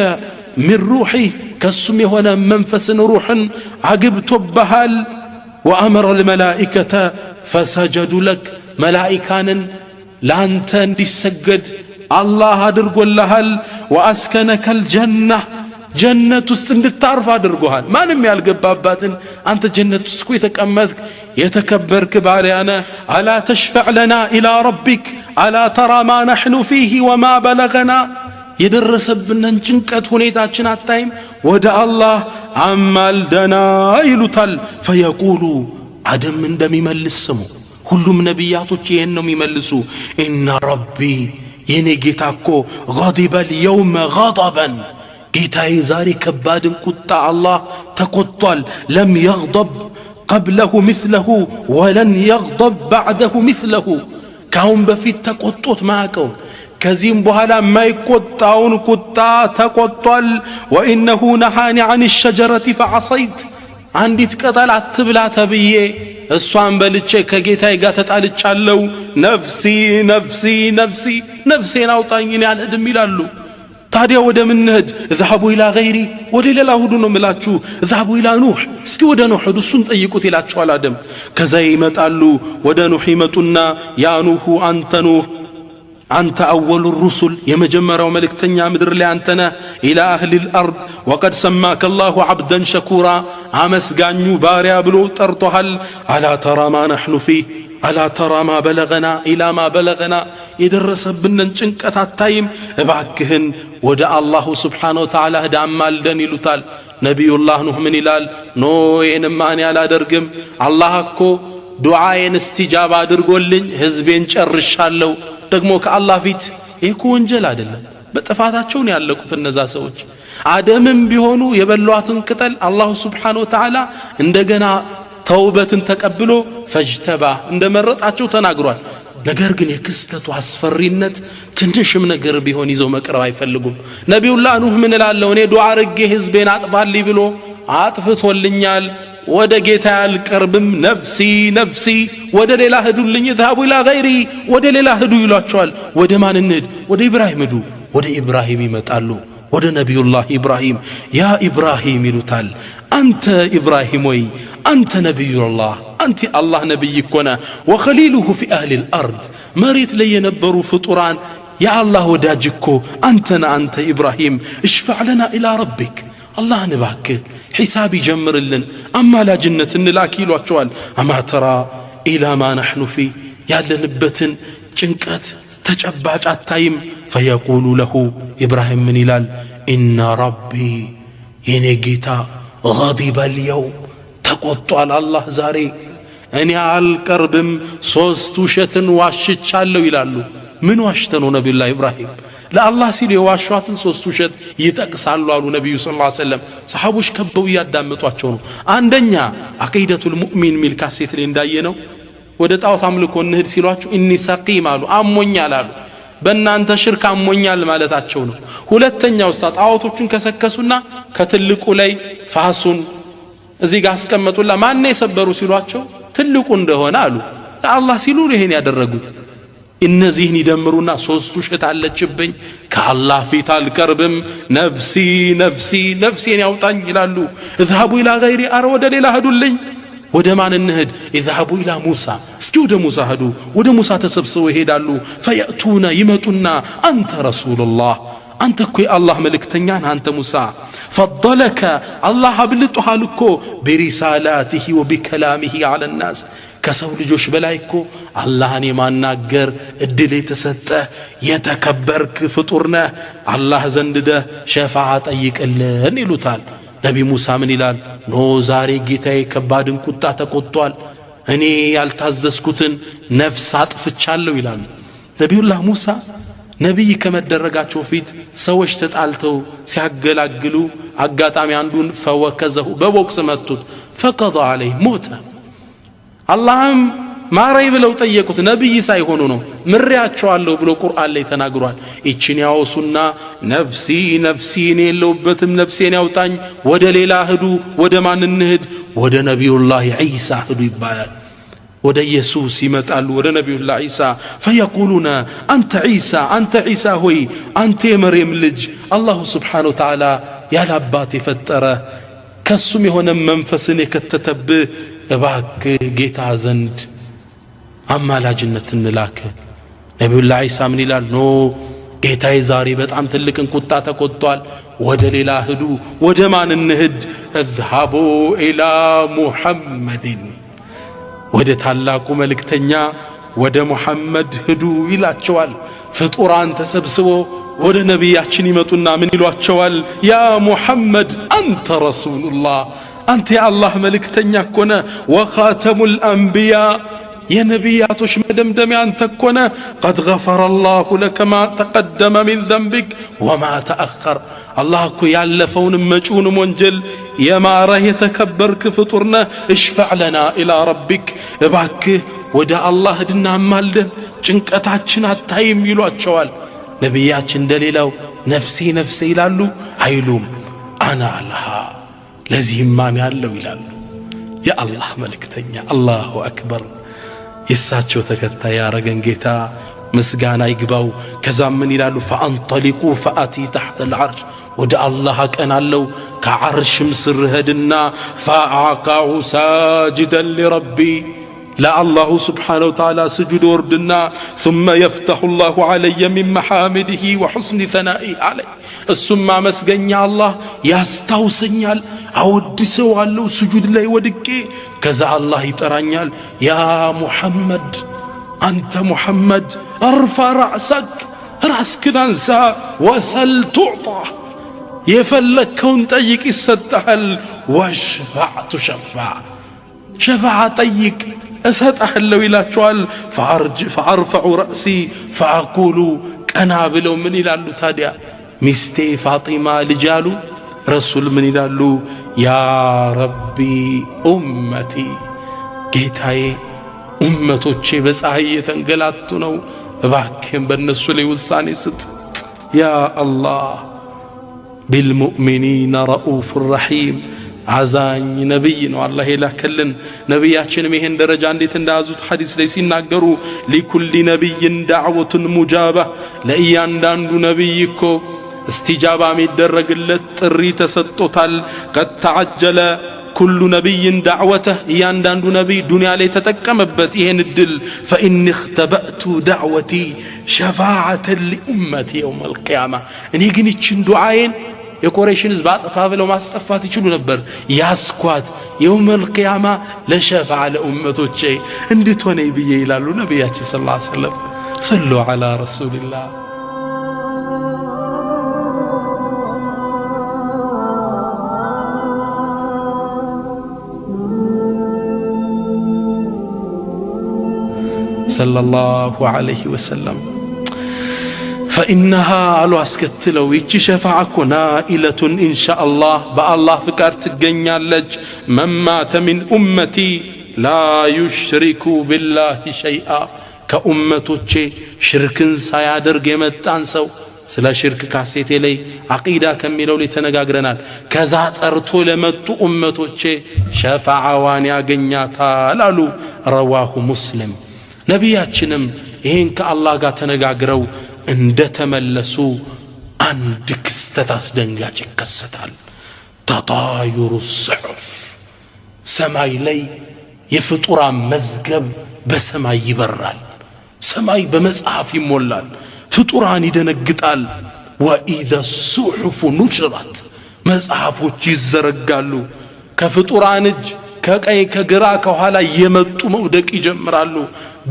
من روحي كالسمي هنا منفس روح عقب تبهال وأمر الملائكة فسجدوا لك ملائكان لأنت للسجد الله أدرق اللهل وأسكنك الجنة جنة استندتعرف أدرقها ما نمي القباباتن أنت جنة سكويتك أمازك يتكبرك باريانا ألا تشفع لنا إلى ربك ألا ترى ما نحن فيه وما بلغنا يدرس ابن جنكت هنيتاتشنا التايم ودع الله عمال دنا يلتل فيقولوا عدم من دم يملسمو كلهم نبياتك ينهم يملسوا إن ربي ينجيتاكو غضب اليوم غضبا ጌታዬ ዛሬ ከባድን ቁጣ አላህ ተቆጥቷል لم يغضب قبله مثله ولن يغضب بعده مثله ካሁን በፊት ተቆጥቶት ማቀው ከዚህም በኋላ ማይቆጣውን ቁጣ ተቆጥቷል وانه نهاني عن الشجره فعصيت አንዲት ቅጠል አትብላ ተብዬ እሷን በልቼ ከጌታዬ ጋር ተጣልቻለሁ ነፍሲ ነፍሲ ነፍሲ ነፍሴን አውጣኝ ያልህድም ይላሉ ታዲያ ወደ ምን ነድ ذهبوا الى غيري ወደ ሌላ ሁሉ ነው መላችሁ ذهبوا الى نوح እስኪ ወደ ኑህ ሄዱ እሱን ጠይቁት ይላቸዋል አደም ከዛ ይመጣሉ ወደ ኑህ ይመጡና ያ ኑህ አንተ اول الرسل የመጀመሪያው መልእክተኛ ምድር ላይ አንተ ነህ الى اهل الارض وقد سماك الله عبدا شكورا አመስጋኙ ባሪያ ብሎ ጠርቶሃል አላ ተራ ማ نحن فيه ألا ترى ما بلغنا إلى ما بلغنا يدرسبنا ጭንቀት አታይም እባክህን ወደ አላህ Subhanahu Wa Ta'ala ሄዳ አማልደን ይሉታል ነብዩላህ ኑህ ምን ይላል ኖ የነማን ያላደርግም አላህ እኮ ዱዓዬን እስቲጃባ አድርጎልኝ ህዝቤን ጨርሻለሁ ደግሞ ከአላህ ፊት ይሄ ወንጀል አይደለም በጥፋታቸው ነው ያለቁት እነዛ ሰዎች አደምም ቢሆኑ የበሏትን ቅጠል አላህ Subhanahu Wa Ta'ala እንደገና ተውበትን ተቀብሎ ፈጅተባ እንደመረጣቸው ተናግሯል ነገር ግን የክስተቱ አስፈሪነት ትንሽም ነገር ቢሆን ይዘው መቅረብ አይፈልጉም ነብዩላህ ኑህ ምን ይላል እኔ ዱዓ አርጌ ህዝቤን አጥፋልኝ ብሎ አጥፍቶልኛል ወደ ጌታ ያልቀርብም ነፍሲ ነፍሲ ወደ ሌላ ሄዱልኝ ذهبوا الى غيري ወደ ሌላ ሄዱ ይሏቸዋል ወደ ማን እንሂድ ወደ ኢብራሂም ሄዱ ወደ ኢብራሂም ይመጣሉ ወደ ነቢዩላህ ኢብራሂም ያ ኢብራሂም ይሉታል አንተ ኢብራሂም ወይ አንተ ነቢዩላህ አንተ አላህ ነብይ ኮነ ወኸሊሉሁ ፊ አህሊ الارض መሬት ላይ የነበሩ ፍጡራን ያ አላህ ወዳጅ እኮ አንተ ኢብራሂም እሽፈዕ ለና ኢላ ረቢክ አላህ ንባክ ሒሳብ ይጀምርልን አማላጅነት እንላክ ይሏቸዋል አማ ተራ ኢላ ማ ነሕኑ ፊ ያለንበትን ጭንቀት ተጨባጭ አታይም فيقول له إبراهيم من إلال إن ربي ينجيتا غضب اليوم تقطع على الله زاري أني على الكربم صوستوشة واشتشالو إلالو من واشتنو نبي الله إبراهيم لا الله سيلي واشواتن صوستوشة يتقسالو على النبي صلى الله عليه وسلم صحابوش كبو يادام متواتشونو عندنا عقيدة المؤمن ملكاسيت لنداينو ودتاو ثاملكو النهر سيلواتشو إني سقيم على أمونيا لالو በእናንተ ሽርክ አሞኛል ማለታቸው ነው ሁለተኛው ጣዖቶቹን ከሰከሱና ከትልቁ ላይ ፋሱን እዚህ ጋር አስቀመጡላ ማን ነው የሰበሩ ሲሏቸው ትልቁ እንደሆነ አሉ አላህ ሲሉ ይሄን ያደረጉት እነዚህን ይደምሩና ሶስቱ ሽት አለችብኝ ከአላህ ፊት አልቀርብም ነፍሲ ነፍሲ ነፍሴን ያውጣኝ ይላሉ اذهبوا الى غيري ወደ ሌላ ሄዱልኝ ወደ ማን እንሄድ اذهبوا الى موسى ወደ ሙሳ ሄዱ ወደ ሙሳ ተሰብስበው ይሄዳሉ فياتون يمጡና አንተ ረሱላህ አንተ እኮ የአላህ መልእክተኛ ነህ አንተ ሙሳ فضلك الله አብልጦሃል እኮ برسالاته وبكلامه على الناس ከሰው ልጆች በላይ እኮ አላህን የማናገር እድል የተሰጠ የተከበርክ ፍጡር ነህ አላህ ዘንድ ሸፋዓ ጠይቅልን ይሉታል ነቢ ሙሳ ምን ይላል ኖ ዛሬ ጌታዬ ከባድን ቁጣ ተቆጥቷል እኔ ያልታዘዝኩትን ነፍስ አጥፍቻለሁ ይላል ነብዩላህ ሙሳ ነብይ ከመደረጋቸው ፊት ሰዎች ተጣልተው ሲያገላግሉ አጋጣሚ አንዱን ፈወከዘሁ በቦክስ መቱት فقضى عليه موت አላህም ማረይ ብለው ጠየቁት ነብይ ሳይሆኑ ነው ምሪያቸዋለሁ ብሎ ቁርአን ላይ ተናግሯል እቺን ያወሱና ነፍሲ ነፍሲ የለውበትም ነፍሴን ያውጣኝ ወደ ሌላ ሄዱ ወደ ማን እንሂድ ወደ ነብዩላህ ዒሳ ሄዱ ይባላል ወደ ኢየሱስ ይመጣሉ ወደ ነብዩላህ ዒሳ فيقولون አንተ ዒሳ ሆይ አንተ የመርየም ልጅ አላህ Subhanahu Wa Ta'ala ያለ አባት የፈጠረ ከሱም የሆነ መንፈስን የከተተብህ እባክህ ጌታ ዘንድ አማላጅነት እንላክ ነብዩላህ ዒሳ ምን ይላል ኖ ጌታዬ ዛሬ በጣም ትልቅን ቁጣ ተቆጥቷል ወደ ሌላ ሄዱ ወደ ማን እንሂድ اذهبوا الى محمد ወደ ታላቁ መልእክተኛ ወደ ሙሐመድ ሄዱ ይላቸዋል ፍጡራን ተሰብስቦ ወደ ነብያችን ይመጡና ምን ይሏቸዋል ያ ሙሐመድ አንተ ረሱላህ አንተ የአላህ መልእክተኛ ኮነ ወኻተሙል አንቢያ የነቢያቶች መደምደሚያ አንተ ኮነ قد غفر الله لك ما تقدم من ذنبك وما تأخر الله እኮ ያለፈውን መጪውን ወንጀል የማረህ የተከበርክ ፍጡርነ اشفع لنا الى ربك እባክህ ወደ አላህ ድና ማልደን ጭንቀታችን አታይም ይሏቸዋል ነብያችን እንደሌላው ነፍሴ ነፍሴ ይላሉ አይሉም አና ለሃ ለዚህም ማን ያለው ይላሉ የአላህ መልእክተኛ አላሁ አክበር የሳቸው ተከታይ ያረገን ጌታ ምስጋና ይግባው ከዛም ምን ይላሉ فانطلقوا فاتي تحت العرش ወደ አላህ ቀናለው ከዓርሽም ስር ሄድና فاقع ساجدا لربي لا الله سبحانه وتعالى سجود وردنا ثم يفتح الله علي من محامده وحسن ثنائي عليه السم مسغنيا الله يستوسنيال اودسوالو سجود ላይ ወድቄ ከዛ አላህ ይጠራኛል يا محمد انت محمد ارفع راسك راسك انسى وسل تعطى يفلكون طيق يسطحل واشفع تشفع شفع طيق أسأتحلو إلى شوال فأرفع رأسي فأقول كنا بلو من إلى تاديا مستي فاطمة لجالو رسول من إلى يا ربي أمتي جيتاي أمتوچي بس آية انقلاتنو باكين بالنسو لي وصاني ست يا الله بالمؤمنين رؤوف الرحيم አዛኝ ነብይ ነው አላህ ይላከልን ነብያችን ይሄን ደረጃ እንዴት እንዳያዙት ሐዲስ ላይ ሲናገሩ لكل نبي دعوة مجابة ለእያንዳንዱ ነብይ እኮ استجابة የሚደረግለት ጥሪ ተሰጥቶታል قد تعجل كل نبي دعوته እያንዳንዱ ነብይ ዱንያ ላይ ተጠቀመበት ይሄን እድል فإن اختبأت دعوتي شفاعة لأمتي يوم القيامة እኔ ግን እቺን ዱዓዬን የቁረይሽን ህዝብ አጥፋ ብለው ማስጠፋት ይችሉ ነበር ያስኳት يوم القيامة ለሸፋዓ ለኡመቶቼ እንድትሆነኝ ብዬ ይላሉ ነብያችን ሰለላሁ ዐለይሂ ወሰለም صلوا على رسول الله صلى الله عليه وسلم فإنها على اسكتلو يتي شفاعة نائلة إن شاء الله بالله فكر تغنيالج من مات من أمتي لا يشرك بالله شيئا كأمتوچ شركن سايادرግ የመጣን ሰው ስለ ሽርክ ካሴቴ ላይ አቂዳ ከሚለው ላይ ተነጋግረናል ከዛ ጠርቶ ለመጡ ኡመቶቼ ሸፋዓዋን ያገኛታል አሉ ረዋሁ ሙስሊም ነብያችንም ይሄን ከአላህ ጋር ተነጋግረው እንደተመለሱ አንድ ክስተት አስደንጋጭ ይከሰታል ተጣዩሩ الصحف ሰማይ ላይ የፍጡራን መዝገብ በሰማይ ይበራል ሰማይ በመጽሐፍ ይሞላል ፍጡራን ይደነግጣል وإذا الصحف نشرت መጽሐፎች ይዘረጋሉ ከፍጡራን እጅ ከቀይ ከግራ ከኋላ የመጡ መውደቅ ይጀምራሉ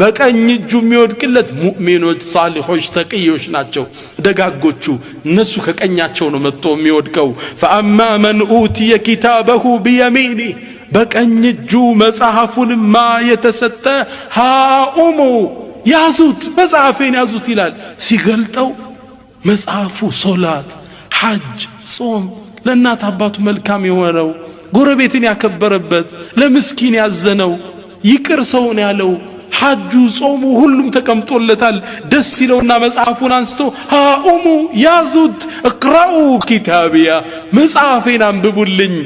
በቀኝ እጁ የሚወድቅለት ሙእሚኖች ሳሊሖች ተቅዮች ናቸው ደጋጎቹ እነሱ ከቀኛቸው ነው መጥቶ የሚወድቀው فأما من أوتي كتابه بيمينه በቀኝ እጁ መጽሐፉን ማ የተሰጠ ሃኡሙ ያዙት መጽሐፌን ያዙት ይላል ሲገልጠው መጽሐፉ ሶላት ሐጅ ጾም ለእናት አባቱ መልካም የሆነው ጎረቤትን ያከበረበት ለምስኪን ያዘነው ይቅር ሰውን ያለው ሐጁ ጾሙ ሁሉም ተቀምጦለታል ደስ ይለውና መጽሐፉን አንስቶ ሃኡሙ ያዙት እቅራኡ ኪታቢያ መጽሐፌን አንብቡልኝ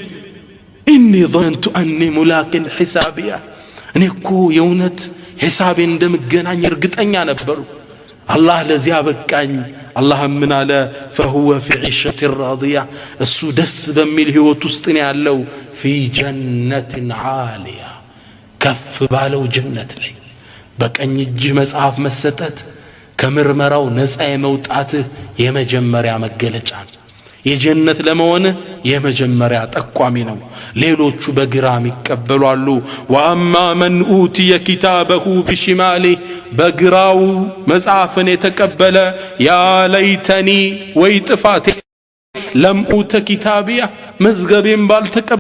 إني ظننت أني ملاق حسابيا أنيكو يونت حسابي እንደምገናኝ እርግጠኛ ነበርኩ الله ለዚያ በቃኝ الله ምን አለ فهو في عيشة راضية እሱ ደስ በሚል ህይወት ውስጥ ነው ያለው في جنة عالية ከፍ ባለው ጀነት ላይ በቀኝ እጅ መጽሐፍ መሰጠት ከምርመራው ነፃ የመውጣት የመጀመሪያ መገለጫ የጀነት ለመሆን የመጀመሪያ ጠቋሚ ነው ሌሎቹ በግራም ይቀበላሉ وأما من أوتي كتابه بشماله በግራው መጽሐፍን የተቀበለ يا ليتني ويطفاتي لم أوت كتابيه مزغبين بالتቀበለ